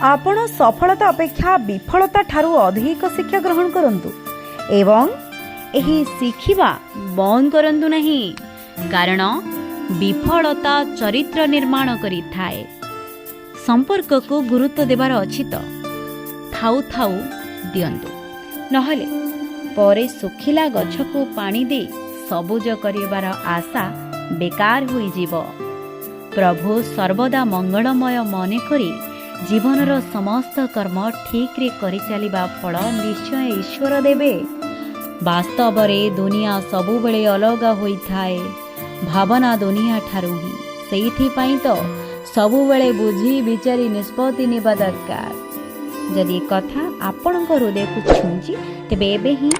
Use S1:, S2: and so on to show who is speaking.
S1: आपण सफलता अपेक्षा विफलता ठारू अधिक शिक्षा ग्रहण करंतु एवं
S2: एही शिखिबा बंद करंतु नहीं, कारण विफलता चरित्र निर्माण करी थाए। संपर्क को गुरुत्व देबार अछि तो थाउ थाउ दियंतु, नहले परे सुखिला गछ को पानी दे सबुज करिबार आशा बेकार होई जीव। प्रभु सर्वदा मंगलमय मने करी जीवनर समस्त कर्म ठीक रे करि चलिबा फल निश्चय ईश्वर देबे। वास्तव रे दुनिया सबुबेले अलगा होई थाए, भावना दुनिया ठारू ही। सेइथि पई तो सबुबेले बुझी विचारी निष्पत्ति नेबा दरकार। जदि कथा आपणक हृदय को छुंची तेबे एबे ही